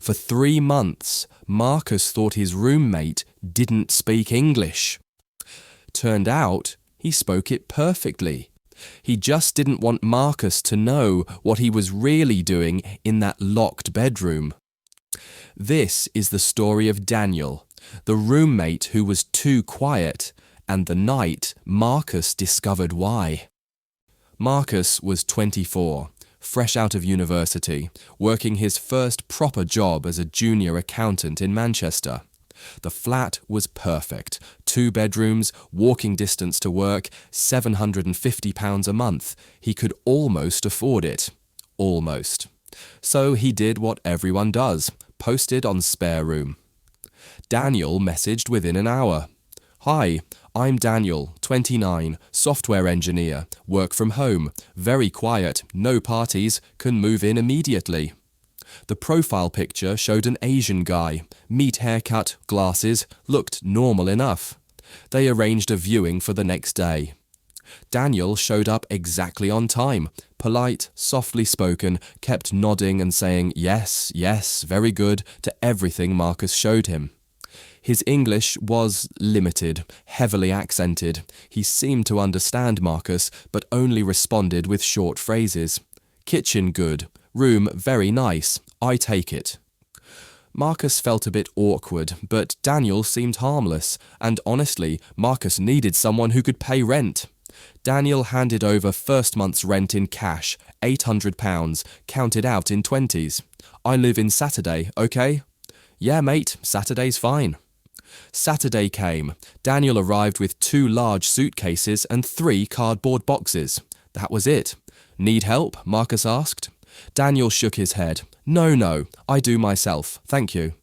For 3 months, Marcus thought his roommate didn't speak English. Turned out, he spoke it perfectly. He just didn't want Marcus to know what he was really doing in that locked bedroom. This is the story of Daniel, the roommate who was too quiet, and the night Marcus discovered why. Marcus was 24, fresh out of university, working his first proper job as a junior accountant in Manchester. The flat was perfect. 2 bedrooms, walking distance to work, £750 a month. He could almost afford it. Almost. So he did what everyone does, posted on Spare Room. Daniel messaged within an hour. "Hi, I'm Daniel, 29, software engineer, work from home, very quiet, no parties, can move in immediately." The profile picture showed an Asian guy, neat haircut, glasses, looked normal enough. They arranged a viewing for the next day. Daniel showed up exactly on time, polite, softly spoken, kept nodding and saying yes, yes, very good to everything Marcus showed him. His English was limited, heavily accented. He seemed to understand Marcus, but only responded with short phrases. "Kitchen good. Room very nice. I take it." Marcus felt a bit awkward, but Daniel seemed harmless, and honestly, Marcus needed someone who could pay rent. Daniel handed over first month's rent in cash, £800, counted out in 20s. "I live in Saturday, okay?" "Yeah, mate, Saturday's fine." Saturday came. Daniel arrived with 2 large suitcases and 3 cardboard boxes. That was it. "Need help?" Marcus asked. Daniel shook his head. No, I do myself, thank you."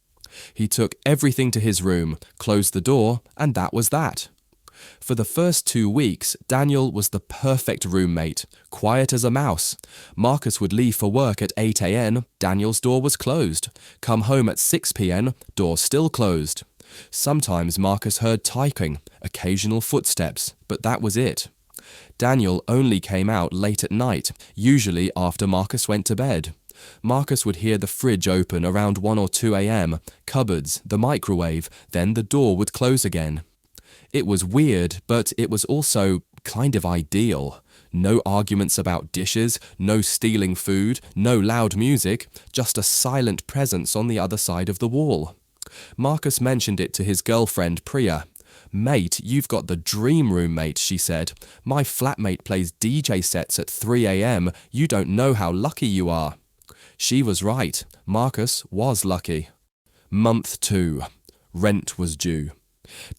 He took everything to his room, closed the door, and that was that. For the first 2 weeks, Daniel was the perfect roommate, quiet as a mouse. Marcus would leave for work at 8 a.m, Daniel's door was closed. Come home at 6 p.m, door still closed. Sometimes Marcus heard typing, occasional footsteps, but that was it. Daniel only came out late at night, usually after Marcus went to bed. Marcus would hear the fridge open around 1 or 2 a.m, cupboards, the microwave, then the door would close again. It was weird, but it was also kind of ideal. No arguments about dishes, no stealing food, no loud music, just a silent presence on the other side of the wall. Marcus mentioned it to his girlfriend Priya. "Mate, you've got the dream roommate," she said. "My flatmate plays DJ sets at 3 a.m. You don't know how lucky you are." She was right. Marcus was lucky. Month 2. Rent was due.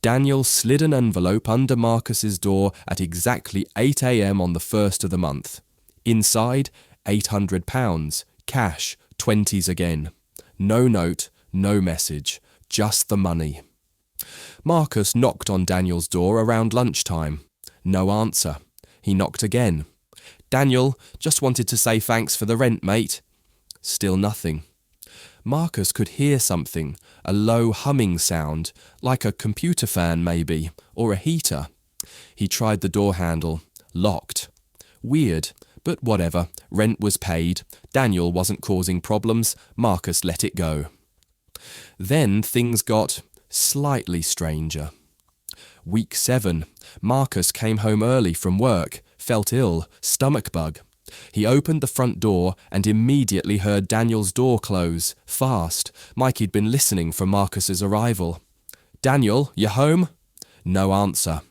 Daniel slid an envelope under Marcus's door at exactly 8 a.m. on the 1st of the month. Inside, £800, cash, 20s again. No note, no message, just the money. Marcus knocked on Daniel's door around lunchtime. No answer. He knocked again. "Daniel, just wanted to say thanks for the rent, mate." Still nothing. Marcus could hear something, a low humming sound, like a computer fan maybe, or a heater. He tried the door handle. Locked. Weird, but whatever. Rent was paid. Daniel wasn't causing problems. Marcus let it go. Then things got slightly stranger. Week 7. Marcus came home early from work, felt ill, stomach bug. He opened the front door and immediately heard Daniel's door close, fast, like he'd been listening for Marcus's arrival. "Daniel, you home?" No answer.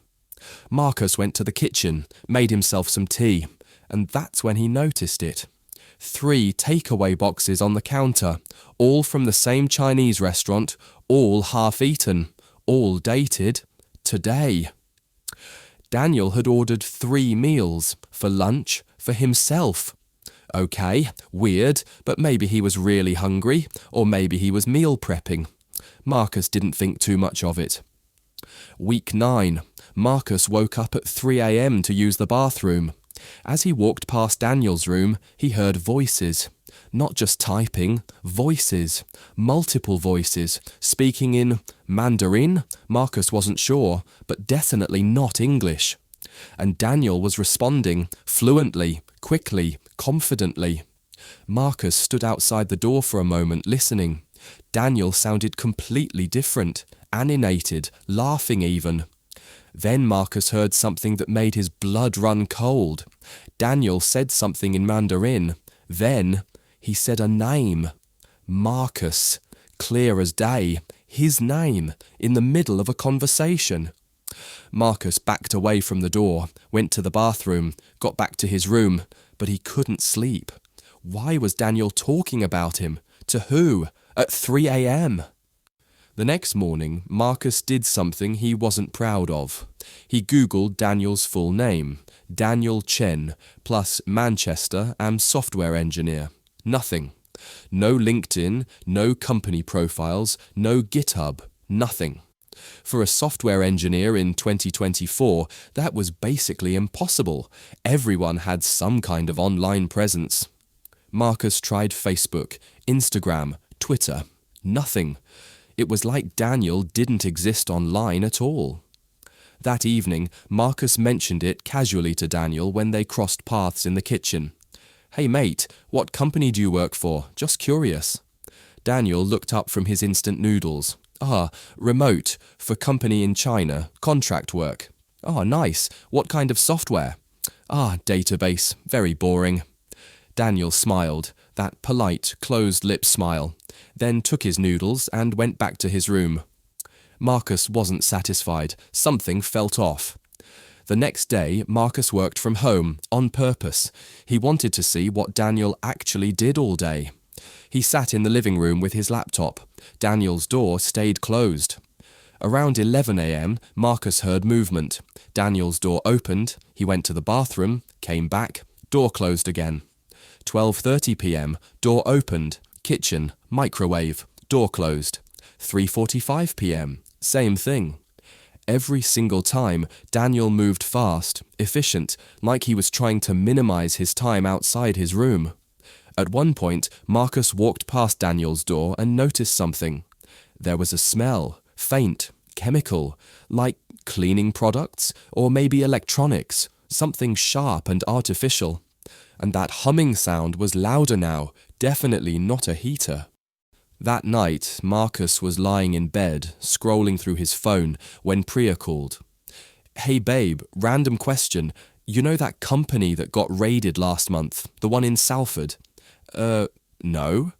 Marcus went to the kitchen, made himself some tea, and that's when he noticed it. 3 takeaway boxes on the counter, all from the same Chinese restaurant, all half-eaten, all dated today. Daniel had ordered 3 meals, for lunch, for himself. Okay, weird, but maybe he was really hungry, or maybe he was meal prepping. Marcus didn't think too much of it. Week 9. Marcus woke up at 3 a.m. to use the bathroom. As he walked past Daniel's room, he heard voices. Not just typing, voices. Multiple voices, speaking in Mandarin? Marcus wasn't sure, but definitely not English. And Daniel was responding, fluently, quickly, confidently. Marcus stood outside the door for a moment, listening. Daniel sounded completely different, animated, laughing even. Then Marcus heard something that made his blood run cold. Daniel said something in Mandarin. Then he said a name. Marcus. Clear as day. His name, in the middle of a conversation. Marcus backed away from the door, went to the bathroom, got back to his room, but he couldn't sleep. Why was Daniel talking about him? To who? At 3 a.m.? The next morning, Marcus did something he wasn't proud of. He Googled Daniel's full name, Daniel Chen, plus Manchester and software engineer. Nothing. No LinkedIn, no company profiles, no GitHub, nothing. For a software engineer in 2024, that was basically impossible. Everyone had some kind of online presence. Marcus tried Facebook, Instagram, Twitter. Nothing. It was like Daniel didn't exist online at all. That evening, Marcus mentioned it casually to Daniel when they crossed paths in the kitchen. "Hey mate, what company do you work for? Just curious." Daniel looked up from his instant noodles. Remote, for company in China, contract work." Nice. What kind of software?" Database. Very boring." Daniel smiled, that polite, closed-lip smile, then took his noodles and went back to his room. Marcus wasn't satisfied. Something felt off. The next day, Marcus worked from home, on purpose. He wanted to see what Daniel actually did all day. He sat in the living room with his laptop. Daniel's door stayed closed. Around 11 a.m., Marcus heard movement. Daniel's door opened, he went to the bathroom, came back, door closed again. 12:30 p.m., door opened, kitchen, microwave, door closed. 3:45 p.m., same thing. Every single time, Daniel moved fast, efficient, like he was trying to minimize his time outside his room. At one point, Marcus walked past Daniel's door and noticed something. There was a smell, faint, chemical, like cleaning products, or maybe electronics, something sharp and artificial. And that humming sound was louder now, definitely not a heater. That night, Marcus was lying in bed, scrolling through his phone, when Priya called. "Hey babe, random question. You know that company that got raided last month, the one in Salford?" No.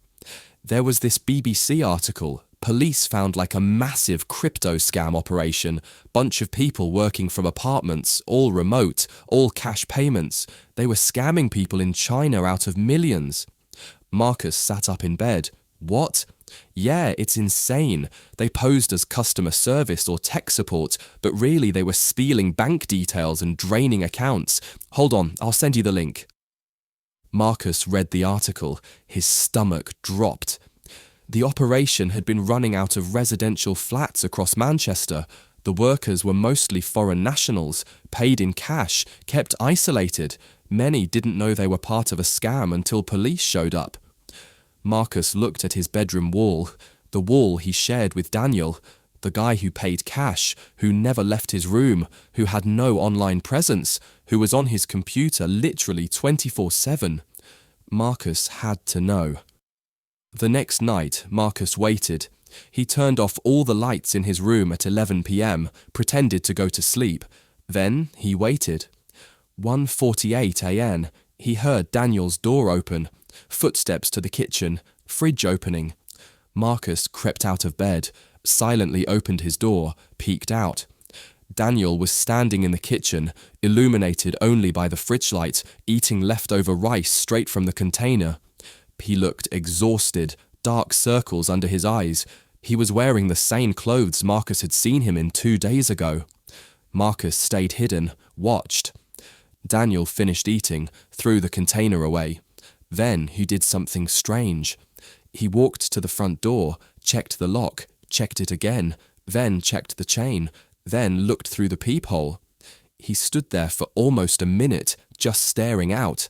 There was this BBC article. Police found like a massive cryptoscam operation. Bunch of people working from apartments, all remote, all cash payments. They were scamming people in China out of millions. Marcus sat up in bed. What? Yeah, it's insane. They posed as customer service or tech support, but really they were stealing bank details and draining accounts. Hold on, I'll send you the link. Marcus read the article. His stomach dropped. The operation had been running out of residential flats across Manchester. The workers were mostly foreign nationals, paid in cash, kept isolated. Many didn't know they were part of a scam until police showed up. Marcus looked at his bedroom wall, the wall he shared with Daniel, the guy who paid cash, who never left his room, who had no online presence, who was on his computer literally 24/7. Marcus had to know. The next night, Marcus waited. He turned off all the lights in his room at 11 p.m, pretended to go to sleep. Then he waited. 1:48 a.m, he heard Daniel's door open, footsteps to the kitchen, fridge opening. Marcus crept out of bed, silently opened his door, peeked out. Daniel was standing in the kitchen, illuminated only by the fridge light, eating leftover rice straight from the container. He looked exhausted, dark circles under his eyes. He was wearing the same clothes Marcus had seen him in 2 days ago. Marcus stayed hidden, watched. Daniel finished eating, threw the container away. Then he did something strange. He walked to the front door, checked the lock, checked it again, then checked the chain, then looked through the peephole. He stood there for almost a minute, just staring out.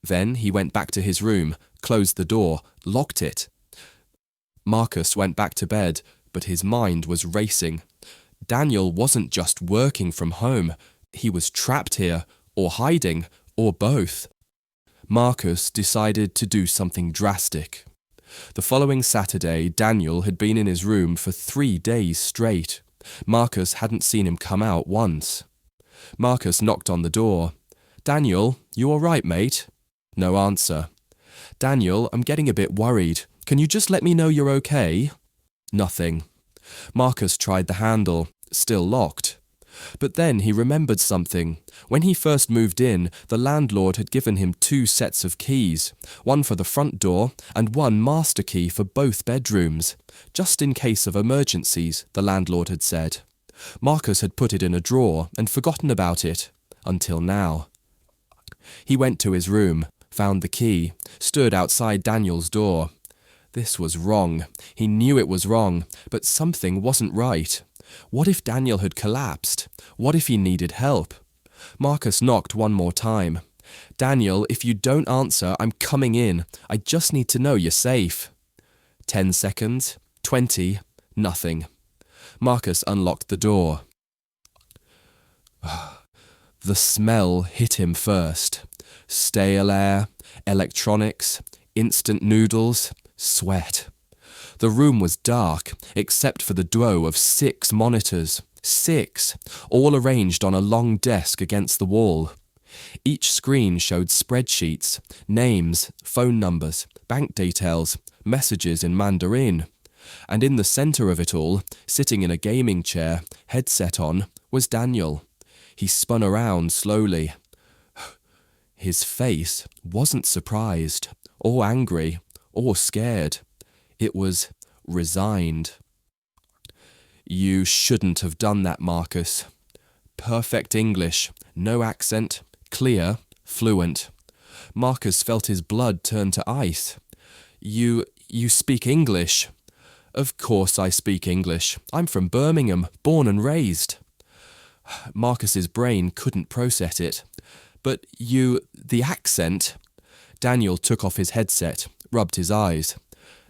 Then he went back to his room, closed the door, locked it. Marcus went back to bed, but his mind was racing. Daniel wasn't just working from home. He was trapped here, or hiding, or both. Marcus decided to do something drastic. The following Saturday, Daniel had been in his room for 3 days straight. Marcus hadn't seen him come out once. Marcus knocked on the door. "Daniel, you all right, mate?" No answer. "Daniel, I'm getting a bit worried. Can you just let me know you're okay?" Nothing. Marcus tried the handle, still locked. But then he remembered something. When he first moved in, the landlord had given him 2 sets of keys, one for the front door and one master key for both bedrooms, just in case of emergencies, the landlord had said. Marcus had put it in a drawer and forgotten about it, until now. He went to his room, found the key, stood outside Daniel's door. This was wrong. He knew it was wrong, but something wasn't right. What if Daniel had collapsed? What if he needed help? Marcus knocked one more time. "Daniel, if you don't answer, I'm coming in. I just need to know you're safe." 10 seconds, 20, nothing. Marcus unlocked the door. The smell hit him first. Stale air, electronics, instant noodles, sweat. The room was dark, except for the duo of 6 monitors. 6, all arranged on a long desk against the wall. Each screen showed spreadsheets, names, phone numbers, bank details, messages in Mandarin. And in the centre of it all, sitting in a gaming chair, headset on, was Daniel. He spun around slowly. His face wasn't surprised, or angry, or scared. It was resigned. "You shouldn't have done that, Marcus." Perfect English, no accent, clear, fluent. Marcus felt his blood turn to ice. You speak English?" "Of course I speak English. I'm from Birmingham, born and raised." Marcus's brain couldn't process it. "But the accent?" Daniel took off his headset, rubbed his eyes.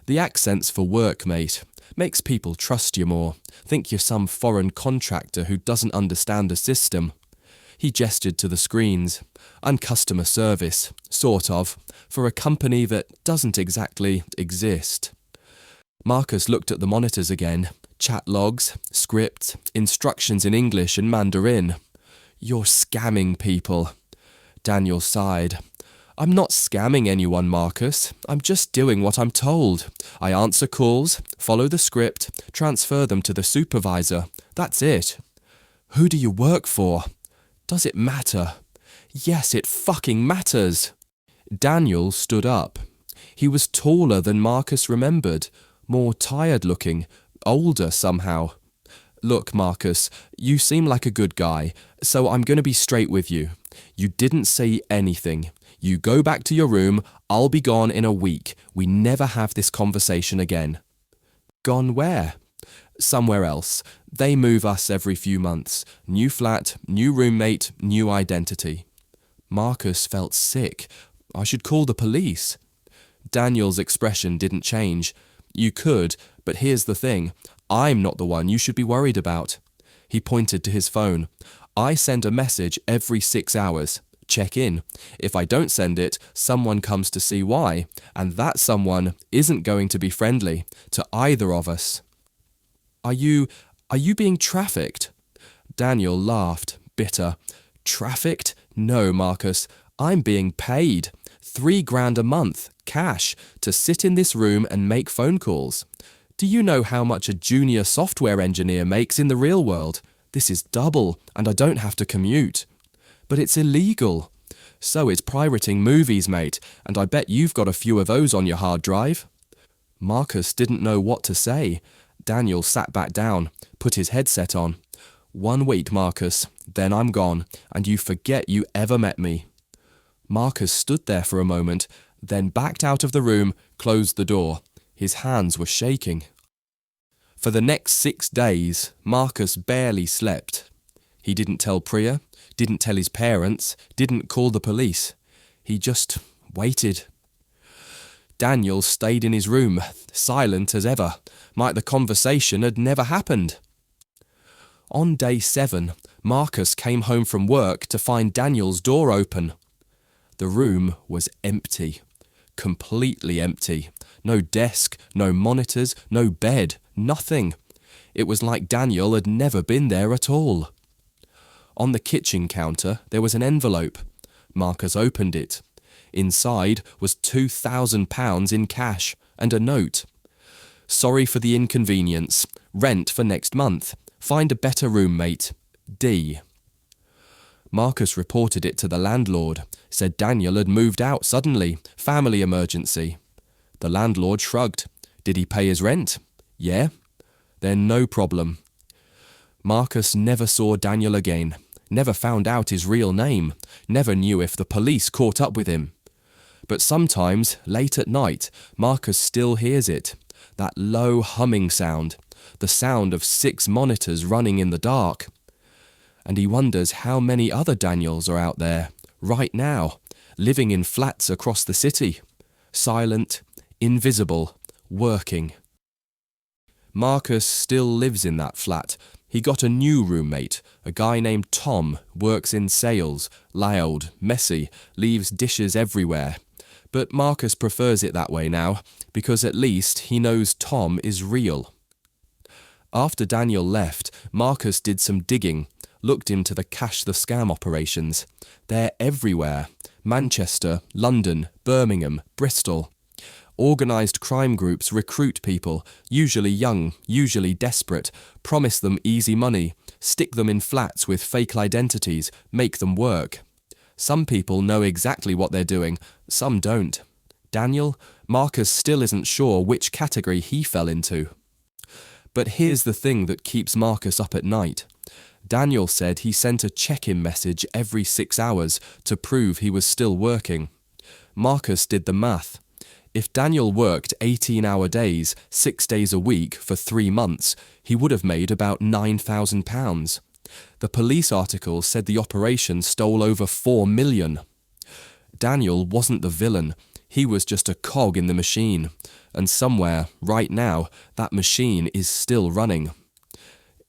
"The accent's for work, mate. Makes people trust you more. Think you're some foreign contractor who doesn't understand the system." He gestured to the screens. "I'm customer service, sort of, for a company that doesn't exactly exist." Marcus looked at the monitors again. Chat logs, scripts, instructions in English and Mandarin. "You're scamming people." Daniel sighed. "I'm not scamming anyone, Marcus. I'm just doing what I'm told. I answer calls, follow the script, transfer them to the supervisor. That's it." "Who do you work for?" "Does it matter?" "Yes, it fucking matters." Daniel stood up. He was taller than Marcus remembered, more tired-looking, older somehow. "Look, Marcus, you seem like a good guy, so I'm going to be straight with you. You didn't say anything. You go back to your room, I'll be gone in a week. We never have this conversation again." "Gone where?" "Somewhere else. They move us every few months. New flat, new roommate, new identity." Marcus felt sick. "I should call the police." Daniel's expression didn't change. "You could, but here's the thing. I'm not the one you should be worried about." He pointed to his phone. "I send a message every 6 hours. Check in. If I don't send it, someone comes to see why, and that someone isn't going to be friendly to either of us." Are you being trafficked?" Daniel laughed, bitter. "Trafficked? No, Marcus. I'm being paid. $3,000 a month, cash, to sit in this room and make phone calls. Do you know how much a junior software engineer makes in the real world? This is double, and I don't have to commute." "But it's illegal." "So is pirating movies, mate, and I bet you've got a few of those on your hard drive." Marcus didn't know what to say. Daniel sat back down, put his headset on. "1 week, Marcus, then I'm gone, and you forget you ever met me." Marcus stood there for a moment, then backed out of the room, closed the door. His hands were shaking. For the next 6 days, Marcus barely slept. He didn't tell Priya, didn't tell his parents, didn't call the police. He just waited. Daniel stayed in his room, silent as ever, like the conversation had never happened. On day 7, Marcus came home from work to find Daniel's door open. The room was empty, completely empty. No desk, no monitors, no bed, nothing. It was like Daniel had never been there at all. On the kitchen counter, there was an envelope. Marcus opened it. Inside was £2,000 in cash and a note. Sorry for the inconvenience. Rent for next month. Find a better roommate. D. Marcus reported it to the landlord, said Daniel had moved out suddenly, family emergency. The landlord shrugged. Did he pay his rent? Yeah. Then no problem. Marcus never saw Daniel again, never found out his real name, never knew if the police caught up with him. But sometimes, late at night, Marcus still hears it, that low humming sound, the sound of 6 monitors running in the dark. And he wonders how many other Daniels are out there, right now, living in flats across the city, silent, invisible, working. Marcus still lives in that flat. He got a new roommate, a guy named Tom, works in sales, loud, messy, leaves dishes everywhere. But Marcus prefers it that way now, because at least he knows Tom is real. After Daniel left, Marcus did some digging, looked into the cash the scam operations. They're everywhere. Manchester, London, Birmingham, Bristol. Organised crime groups recruit people, usually young, usually desperate, promise them easy money, stick them in flats with fake identities, make them work. Some people know exactly what they're doing, some don't. Daniel, Marcus still isn't sure which category he fell into. But here's the thing that keeps Marcus up at night. Daniel said he sent a check-in message every 6 hours to prove he was still working. Marcus did the math. If Daniel worked 18-hour days, 6 days a week for 3 months, he would have made about £9,000. The police article said the operation stole over £4 million. Daniel wasn't the villain. He was just a cog in the machine. And somewhere, right now, that machine is still running.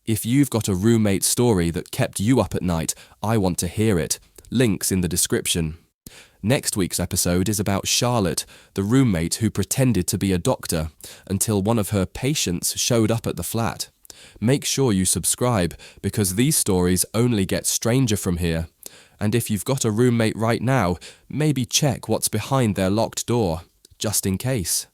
If you've got a roommate story that kept you up at night, I want to hear it. Links in the description. Next week's episode is about Charlotte, the roommate who pretended to be a doctor until one of her patients showed up at the flat. Make sure you subscribe because these stories only get stranger from here. And if you've got a roommate right now, maybe check what's behind their locked door, just in case.